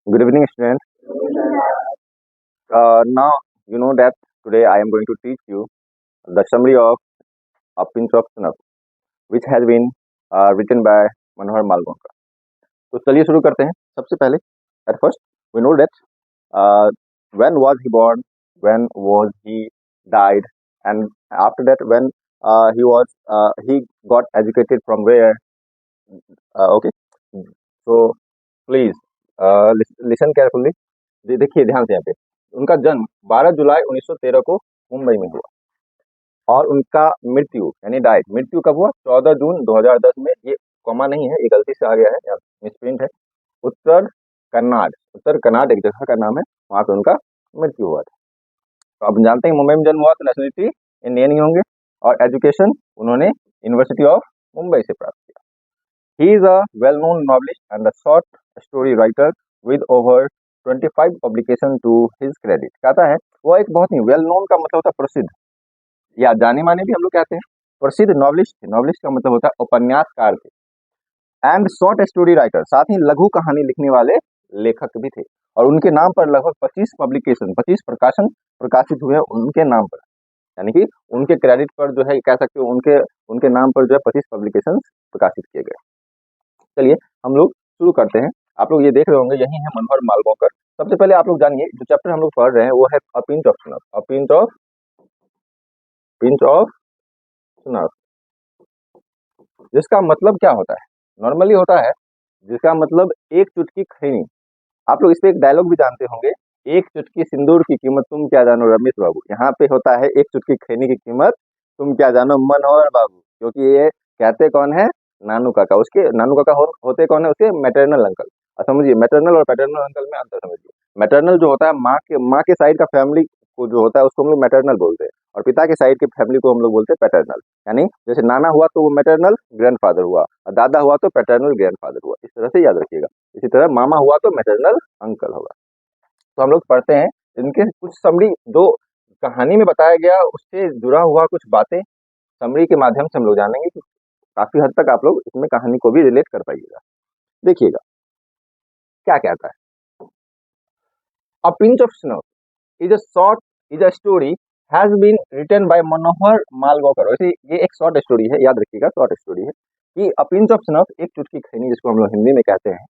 Good evening, students. Now you know that today I am going to teach you the summary of A Pinch of Snuff, which has been written by Manohar Malvinkar. तो चलिए शुरू करते हैं. सबसे पहले, at first, we know that when was he born, when was he died, and after that when he got educated from where. Okay, so please listen carefully. देखिए ध्यान से यहाँ पे. उनका जन्म 12 जुलाई 1913 को मुंबई में हुआ और उनका मृत्यु यानी मृत्यु कब हुआ? 14 जून 2010 में. ये कॉमा नहीं है, ये गलती से आ गया है, यहाँ मिसप्रिंट है. उत्तर कन्नाड एक जगह का नाम है, वहाँ पे उनका मृत्यु हुआ था. तो आप जानते हैं मुंबई में जन्म हुआ तो नेशनलिटी इंडियन ही होंगे और एजुकेशन उन्होंने यूनिवर्सिटी ऑफ मुंबई से प्राप्त किया. He is a well known novelist and a short story writer with over 25 publication to his credit. कहता है वो एक बहुत ही वेल नोन का मतलब होता है प्रसिद्ध या जाने माने भी हम लोग कहते हैं. प्रसिद्ध नॉवलिस्ट थे. नॉवलिस्ट का मतलब होता है उपन्यासकार थे. एंड शॉर्ट स्टोरी राइटर, साथ ही लघु कहानी लिखने वाले लेखक भी थे. और उनके नाम पर लगभग 25 प्रकाशन प्रकाशित हुए उनके नाम पर. यानी कि उनके क्रेडिट पर जो है कह सकते हो उनके नाम पर जो है 25 पब्लिकेशन प्रकाशित किए गए. चलिए हम लोग शुरू करते हैं. आप लोग ये देख रहे होंगे, यही है मनोहर मालविंकर. सबसे पहले आप लोग जानिए जो चैप्टर हम लोग पढ़ रहे हैं वो है a pinch of snuff. A pinch of snuff, जिसका मतलब क्या होता है? नॉर्मली होता है जिसका मतलब एक चुटकी खैनी. आप लोग इस पे एक डायलॉग भी जानते होंगे, एक चुटकी सिंदूर की कीमत तुम क्या जानो रमेश बाबू. यहाँ पे होता है एक चुटकी खैनी की कीमत तुम क्या जानो मनोहर बाबू, क्योंकि ये कहते कौन है? नानू काका. उसके नानू काका होते कौन है? उसके मैटरनल अंकल. समझिए मैटरनल और पैटर्नल अंकल में अंतर समझिए. मैटरनल जो होता है माँ के साइड का फैमिली को जो होता है उसको हम लोग मैटरनल बोलते हैं और पिता के साइड के फैमिली को हम लोग बोलते हैं पैटर्नल. यानी जैसे नाना हुआ तो वो मैटरनल ग्रैंडफादर हुआ और दादा हुआ तो पैटर्नल ग्रैंडफादर हुआ. इस तरह से याद रखिएगा. इसी तरह मामा हुआ तो मैटरनल अंकल होगा. तो हम लोग पढ़ते हैं इनके कुछ समरी जो कहानी में बताया गया उससे जुड़ा हुआ कुछ बातें समरी के माध्यम से हम लोग जानेंगे कि काफी हद तक आप लोग इसमें कहानी को भी रिलेट कर पाइएगा. देखिएगा क्या कहता है. A pinch of snow is a story has been written by Manohar Malgonkar. वैसे ये एक शॉर्ट स्टोरी है, याद रखिएगा शॉर्ट स्टोरी है कि अ पिंच ऑफ स्नो एक चुटकी खैनी जिसको हम लोग हिंदी में कहते हैं,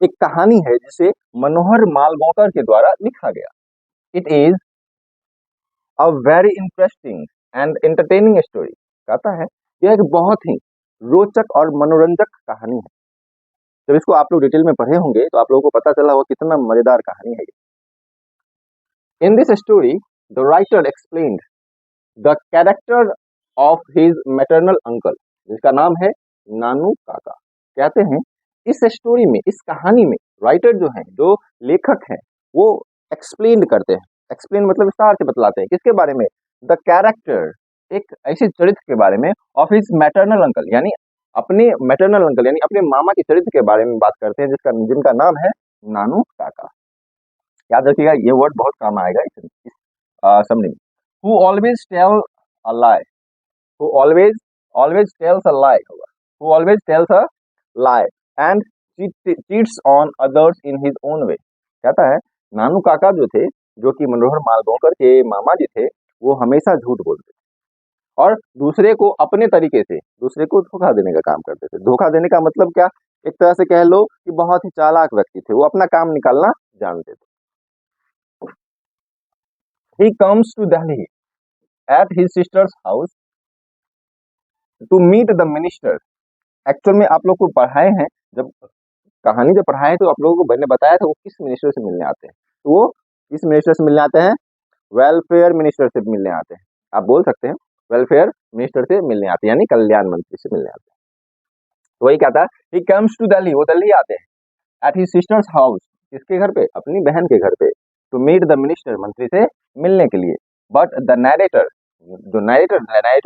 एक कहानी है जिसे मनोहर मालविंकर के द्वारा लिखा गया. It is a very interesting and entertaining story. कहता है यह एक बहुत ही रोचक और मनोरंजक कहानी है. जब इसको आप लोग डिटेल में पढ़े होंगे तो आप लोगों को पता चला होगा कितना मजेदार कहानी है. In this story the writer explained the character of his maternal uncle, जिसका नाम है नानू काका. कहते हैं इस स्टोरी में, इस कहानी में राइटर जो है, जो लेखक हैं, वो एक्सप्लेन करते हैं. एक्सप्लेन मतलब विस्तार से बतलाते हैं. किसके बारे में? द कैरेक्टर, एक ऐसे चरित्र के बारे में, ऑफ हिज मैटरनल अंकल यानी अपने मैटरनल अंकल यानी अपने मामा के चरित्र के बारे में बात करते हैं जिनका नाम है नानू काका. याद रखिएगा ये वर्ड बहुत काम आएगा इस समरी में. Who always tell a lie, who always tells a lie होगा. who always tells a lie and cheats on others in his own way. कहता है नानू काका जो थे, जो कि मनोहर मालविंकर के मामा जी थे, वो हमेशा झूठ बोलते थे और दूसरे को अपने तरीके से दूसरे को धोखा देने का काम करते थे. धोखा देने का मतलब क्या? एक तरह से कह लो कि बहुत ही चालाक व्यक्ति थे, वो अपना काम निकालना जानते थे. He comes to Delhi at his sister's house to meet the minister. Actual में आप लोग को पढ़ाए हैं, जब कहानी जब पढ़ाए तो आप लोगों को मैंने बताया था वो किस मिनिस्टर से मिलने आते हैं. तो वो किस मिनिस्टर से मिलने आते हैं? वेलफेयर मिनिस्टर से मिलने आते हैं. आप बोल सकते हैं वेलफेयर मिनिस्टर से मिलने आते हैं यानी कल्याण मंत्री से मिलने आते हैं. तो वही कहता है ही कम्स टू दिल्ली, वो दिल्ली आते हैं. एट हिज सिस्टर्स हाउस, किसके घर पे? अपनी बहन के घर पे. टू मीट द मिनिस्टर, मंत्री से मिलने के लिए. बट द नरेटर, जो नरेटर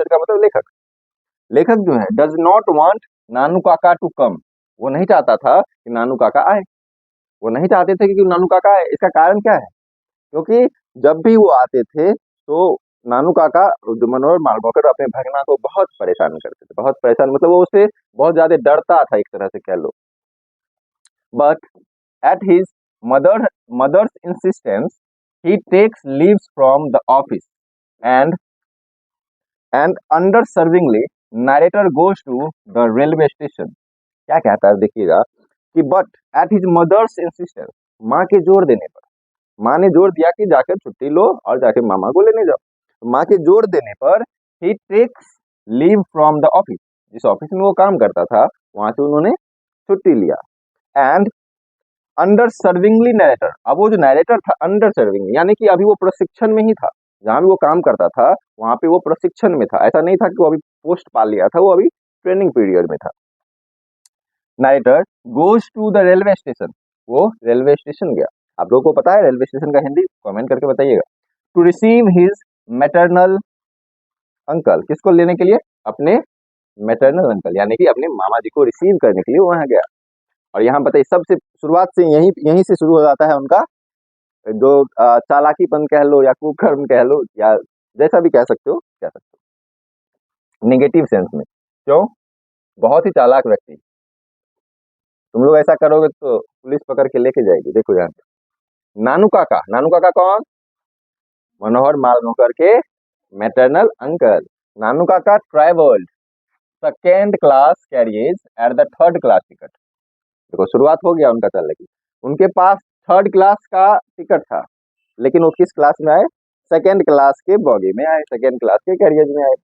का मतलब लेखक जो है, डज नॉट वांट नानू काका टू कम. वो नहीं चाहता था कि नानू काका आए. वो नहीं चाहते थे कि नानू काका आए. इसका कारण क्या है? क्योंकि जब भी वो आते थे तो नानू काका जो मनोहर मालविंकर अपने भगना को बहुत परेशान करते थे. बहुत परेशान मतलब वो उससे बहुत ज्यादा डरता था, एक तरह से कह लो. But At his mother's insistence, he takes leaves from the office and underservingly narrator goes to the railway station. क्या कहता है देखिएगा कि but at his mother's insistence, माँ के जोर देने पर, माँ ने जोर दिया कि जाकर छुट्टी लो और जाके मामा को लेने जाओ, तो माँ के जोर देने पर ही takes leave from the office, जिस ऑफिस में वो काम करता था वहां से उन्होंने छुट्टी लिया। एंड अंडर सर्विंगली नरेटर, अब वो जो नरेटर था अंडर सर्विंग यानी कि अभी वो प्रशिक्षण में ही था, जहां भी वो काम करता था वहां पे वो प्रशिक्षण में था, ऐसा नहीं था कि वो अभी पोस्ट पा लिया था, वो अभी ट्रेनिंग पीरियड में था। Narrator goes to the railway station, वो रेलवे स्टेशन गया। आप लोगों को पता है रेलवे स्टेशन का हिंदी, कमेंट करके बताइएगा। To receive his maternal uncle, किसको लेने के लिए? अपने मैटरनल अंकल यानी कि अपने मामा जी को रिसीव करने के लिए वहां गया। और यहाँ बताइए सबसे शुरुआत से यहीं से शुरू हो जाता है उनका जो चालाकीपन कह लो या कुकर्म कह लो या जैसा भी कह सकते हो, कह सकते हो नेगेटिव सेंस में। क्यों? बहुत ही चालाक व्यक्ति, तुम लोग ऐसा करोगे तो पुलिस पकड़ के लेके जाएगी। देखो यहाँ पे नानू काका, नानू काका कौन? मनोहर मालनोकर के maternal uncle. Nanu Kaka travelled second class carriage at the third class ticket. देखो शुरुआत हो गया उनका चलने की, उनके पास थर्ड क्लास का टिकट था, लेकिन वो किस क्लास में आए? सेकेंड क्लास के बॉगी में आए, सेकेंड क्लास के कैरियज में आए।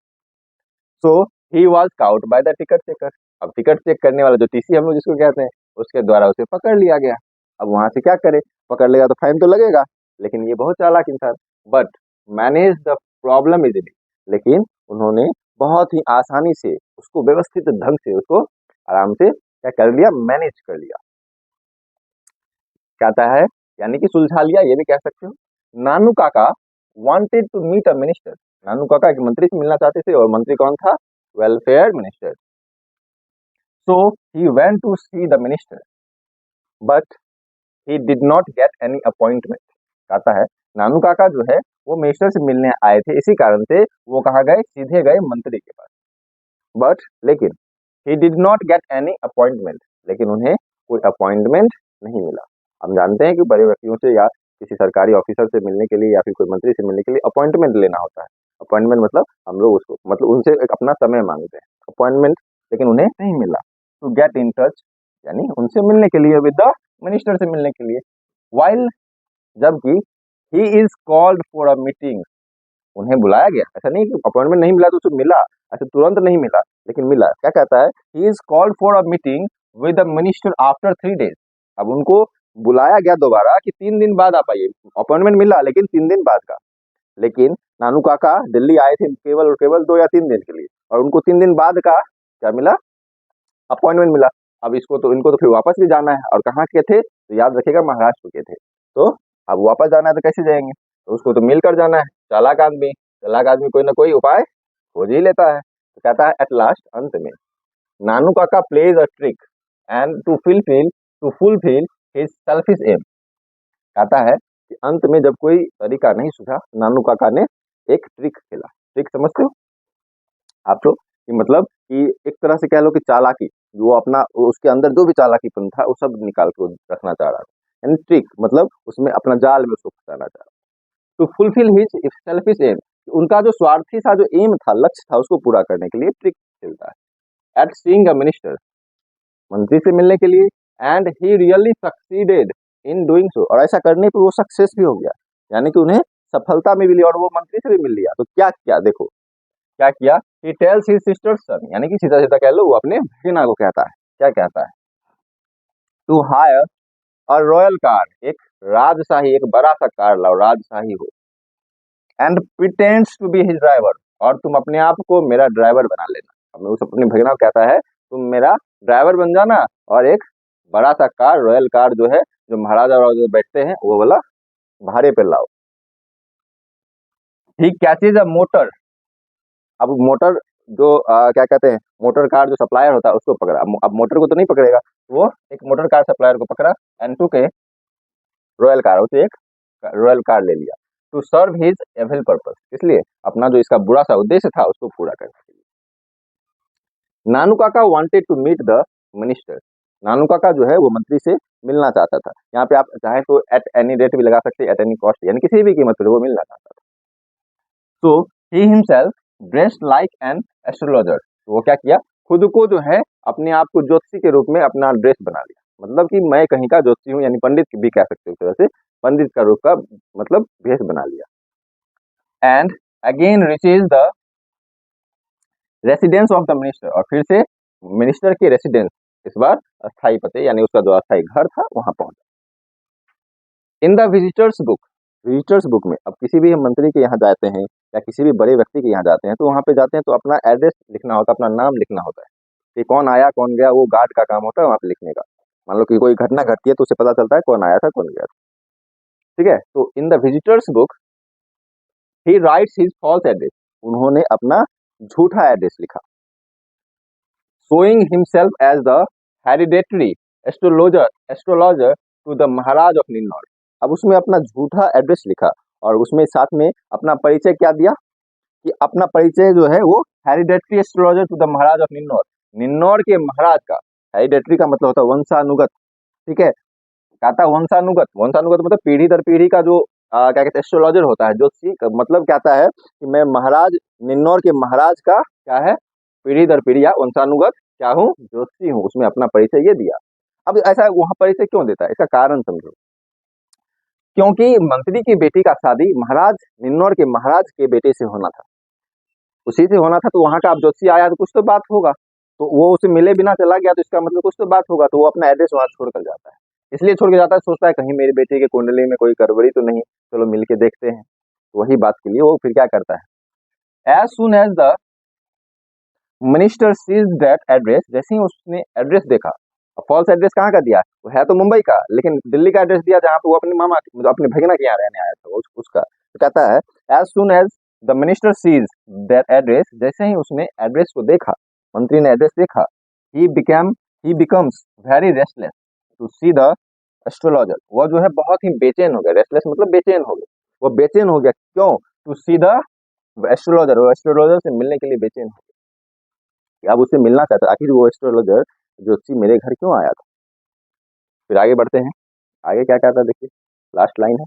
So he was caught by the ticket checker. अब टिकट चेक करने वाला जो टीसी हम लोग जिसको कहते हैं, उसके द्वारा उसे पकड़ लिया गया। अब वहां से क्या करे, पकड़ लेगा तो फाइन तो लगेगा, लेकिन ये बहुत चालाक इंसान, but manage the problem easily, लेकिन उन्होंने बहुत ही आसानी से उसको व्यवस्थित ढंग से उसको आराम से क्या कर लिया? मैनेज कर लिया। कहता है यानी कि सुलझा लिया, ये भी कह सकते हो। Nanu Kaka wanted to meet a minister, Nanu Kaka एक मंत्री से मिलना चाहते थे, और मंत्री कौन था? Welfare minister. So he went to see the minister but he did not get any appointment. कहता है नानू काका जो है वो मिनिस्टर से मिलने आए थे, इसी कारण से वो कहाँ गए? सीधे गए मंत्री के पास। बट लेकिन ही did not get any appointment, लेकिन उन्हें कोई अपॉइंटमेंट नहीं मिला। हम जानते हैं कि बड़े व्यक्तियों से या किसी सरकारी ऑफिसर से मिलने के लिए या फिर कोई मंत्री से मिलने के लिए अपॉइंटमेंट लेना होता है। अपॉइंटमेंट मतलब हम लोग उसको मतलब उनसे एक अपना समय मांगते हैं, अपॉइंटमेंट, लेकिन उन्हें नहीं मिला। टू गेट इन टच यानी उनसे मिलने के लिए, विद द मिनिस्टर से मिलने के लिए। वाइल जबकि he is called for a meeting, उन्हें बुलाया गया, ऐसा नहीं कि अपॉइंटमेंट नहीं मिला तो उसे मिला, ऐसे तुरंत नहीं मिला, लेकिन मिला। क्या कहता है? He is called for a meeting with the minister after 3 days। अब उनको बुलाया गया दोबारा कि 3 दिन बाद आप आइए, अपॉइंटमेंट मिला लेकिन 3 दिन बाद का। लेकिन नानू काका दिल्ली आए थे केवल और केवल 2 या 3 दिन के लिए, और उनको 3 दिन बाद का क्या मिला? अपॉइंटमेंट मिला। अब इनको तो फिर वापस भी जाना है, और कहाँ के थे? तो याद रखिएगा महाराष्ट्र के थे। तो अब वापस जाना है तो कैसे जाएंगे? तो उसको तो मिलकर जाना है। चालाक आदमी कोई ना कोई उपाय खोज ही लेता है। तो कहता है एट लास्ट, अंत में, Nanu Kaka plays a trick and to fulfil his selfish aim. कहता है कि अंत में जब कोई तरीका नहीं सूझा, नानू काका ने एक ट्रिक खेला। ट्रिक समझते हो आप लोग? कि मतलब कि एक तरह से कह लो कि चालाकी, वो अपना उसके अंदर जो भी चालाकीपन था वो सब निकाल के रखना चाह रहा था। यानी ट्रिक मतलब उसमें अपना जाल में उसको फंसाना चाह रहा था। To fulfil his selfish aim, उनका जो स्वार्थी सा जो एम था, लक्ष्य था, उसको पूरा करने के लिए ट्रिक खेलता है। एट सीइंग अ मिनिस्टर, मंत्री से मिलने के लिए, and he really succeeded in doing so, और ऐसा करने पे वो सक्सेस भी हो गया, यानी कि उन्हें सफलता में मिली और वो मंत्री से भी मिल लिया। तो क्या किया देखो, क्या किया? ही टेल्स हिज सिस्टर सन, यानी कि सीधा सीधा कह लो वो अपने भगीना को कहता है। क्या कहता है? To hire a royal car, एक राजशाही, एक बड़ा सा कार लाओ, राजशाही हो। And pretends to be his driver, और तुम अपने आप को मेरा ड्राइवर बना लेना। अब उस अपनी भगीना को कहता है तुम मेरा ड्राइवर बन जाना, और एक बड़ा सा कार, रॉयल कार जो है, जो महाराजा और बैठते हैं, वो वाला भाड़े पे लाओ। ही कैचेज अ मोटर, अब मोटर जो क्या कहते हैं, मोटर कार जो सप्लायर होता है उसको पकड़ा। अब मोटर को तो नहीं पकड़ेगा, वो एक मोटर कार सप्लायर को पकड़ा, एंड टू के रॉयल कार, उसे एक रॉयल कार ले लिया। To serve his evil purpose, इसलिए अपना जो इसका बुरा सा उद्देश्य था उसको पूरा करने के लिए। Nanu Kaka wanted to meet the minister, Nanu Kaka जो है वो मंत्री से मिलना चाहता था। यहाँ पे आप चाहे तो एट एनी रेट भी लगा सकते हैं, एट एनी कॉस्ट, यानी किसी भी कीमत पर वो मिलना चाहता था। तो he himself dressed like an astrologer, तो वो क्या किया, खुद को जो है अपने आप को ज्योतिषी के रूप में अपना ड्रेस बना लिया, मतलब कि मैं कहीं का ज्योतिषी हूँ, यानी पंडित भी कह सकते हो एक तरह से, पंडित का रूप का मतलब भेष बना लिया। And again reaches the residence of the minister, और फिर से मिनिस्टर के रेसिडेंस, इस बार अस्थाई पते यानी उसका जो अस्थाई घर था वहां पहुंचा। इन द विजिटर्स बुक में, अब किसी भी मंत्री के यहाँ जाते हैं या किसी भी बड़े व्यक्ति के यहाँ जाते हैं तो वहां पे जाते हैं तो अपना एड्रेस लिखना होता है, अपना नाम लिखना होता है कि कौन आया कौन गया, वो गार्ड का काम होता है वहां पे लिखने का। मान लो कि कोई घटना घटती है तो उसे पता चलता है कौन आया था कौन गया था, ठीक है। तो in the visitors book he writes his false address, उन्होंने अपना झूठा एड्रेस लिखा। Showing himself as the hereditary astrologer to the Maharaj of Ninnaur, अब उसमें अपना झूठा एड्रेस लिखा और उसमें साथ में अपना परिचय क्या दिया कि अपना परिचय जो है वो hereditary astrologer to the Maharaj of Ninnaur, Ninnaur के महाराज का, हेरिडेटरी का मतलब होता है वंशानुगत, ठीक है, कहता है वंशानुगत, वंशानुगत मतलब पीढ़ी दर पीढ़ी का जो क्या कहते हैं एस्ट्रोलॉजर होता है, ज्योतिषी का मतलब कहता है कि मैं महाराज निन्नौर के महाराज का क्या है पीढ़ी दर पीढ़ी या वंशानुगत क्या हूँ, ज्योतिषी हूँ, उसमें अपना परिचय ये दिया। अब ऐसा वहां परिचय क्यों देता है, इसका कारण समझो। क्योंकि मंत्री की बेटी का शादी महाराज निन्नौर के महाराज के बेटे से होना था, उसी से होना था, तो वहां का अब ज्योतिषी आया तो कुछ तो बात होगा, तो वो उसे मिले बिना चला गया तो इसका मतलब कुछ तो बात होगा, तो वो अपना एड्रेस वहां छोड़ कर जाता है, इसलिए छोड़ के जाता है, सोचता है कहीं मेरी बेटी के कुंडली में कोई गड़बड़ी तो नहीं, चलो मिल के देखते हैं। तो वही बात के लिए वो फिर क्या करता है, as soon as the minister sees that address, जैसे ही उसने एड्रेस देखा, फॉल्स एड्रेस कहाँ का दिया, वो है तो मुंबई का लेकिन दिल्ली का एड्रेस दिया जहाँ पे वो अपने मामा मतलब अपने भगना के यहाँ रहने आया था उसका, तो कहता है as soon as the minister sees that address, जैसे ही उसने एड्रेस को देखा, मंत्री ने एड्रेस देखा, he becomes very restless to see the astrologer, वो जो है बहुत ही बेचैन हो गया, रेस्टलेस मतलब बेचैन हो गया, वो बेचैन हो गया क्यों, टू सी द एस्ट्रोलॉजर, वो एस्ट्रोलॉजर से मिलने के लिए बेचैन हो गया, अब उससे मिलना चाहता, आखिर वो एस्ट्रोलॉजर ज्योतिषी मेरे घर क्यों आया था। फिर आगे बढ़ते हैं, आगे क्या कहता है देखिए, लास्ट लाइन है,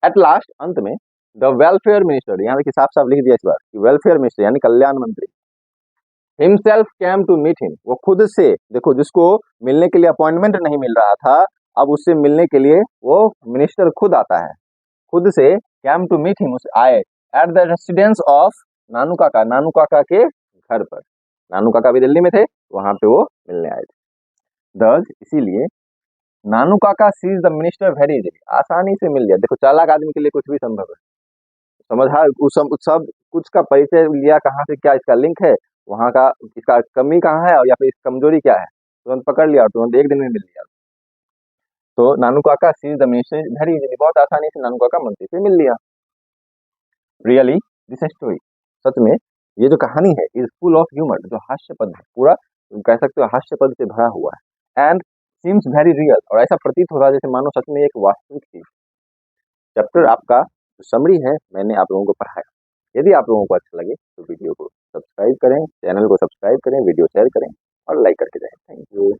एट लास्ट, अंत में, द वेलफेयर मिनिस्टर, यहाँ देखिए साफ साफ लिख दिया इस बार कि वेलफेयर मिनिस्टर यानी कल्याण मंत्री, himself came to meet him, वो खुद से, देखो जिसको मिलने के लिए अपॉइंटमेंट नहीं मिल रहा था, अब उससे मिलने के लिए वो मिनिस्टर खुद आता है, खुद से कैम टू मीट हिम, उसे आए, एट द रेसिडेंस ऑफ नानू काका, नानू काका के घर पर, नानू काका भी दिल्ली में थे, वहां पे वो मिलने आए थे। दस, इसीलिए Nanu Kaka sees the minister very easily, आसानी से मिल गया, देखो चालाक आदमी के लिए कुछ भी संभव है, समझ, हाँ उस सब कुछ का परिचय लिया, कहाँ से क्या इसका लिंक है, वहां का इसका कमी कहाँ है और या फिर इसकी कमजोरी क्या है, तुरंत पकड़ लिया और तुरंत एक दिन में मिल लिया। तो Nanu Kaka sees the minister very easily, बहुत आसानी से नानू काका मंत्री से मिल लिया। रियली दिस स्टोरी, सच में ये जो कहानी है इज फुल ऑफ ह्यूमर, जो हास्यपद है, पूरा कह सकते हो हास्यपद से भरा हुआ है, एंड सीम्स वेरी रियल, और ऐसा प्रतीत हो रहा है जैसे मानो सच में एक वास्तविक चीज। चैप्टर आपका समरी है, मैंने आप लोगों को पढ़ाया। यदि आप लोगों को अच्छा लगे तो वीडियो को सब्सक्राइब करें, चैनल को सब्सक्राइब करें, वीडियो शेयर करें और लाइक करके जाएं। Thank you.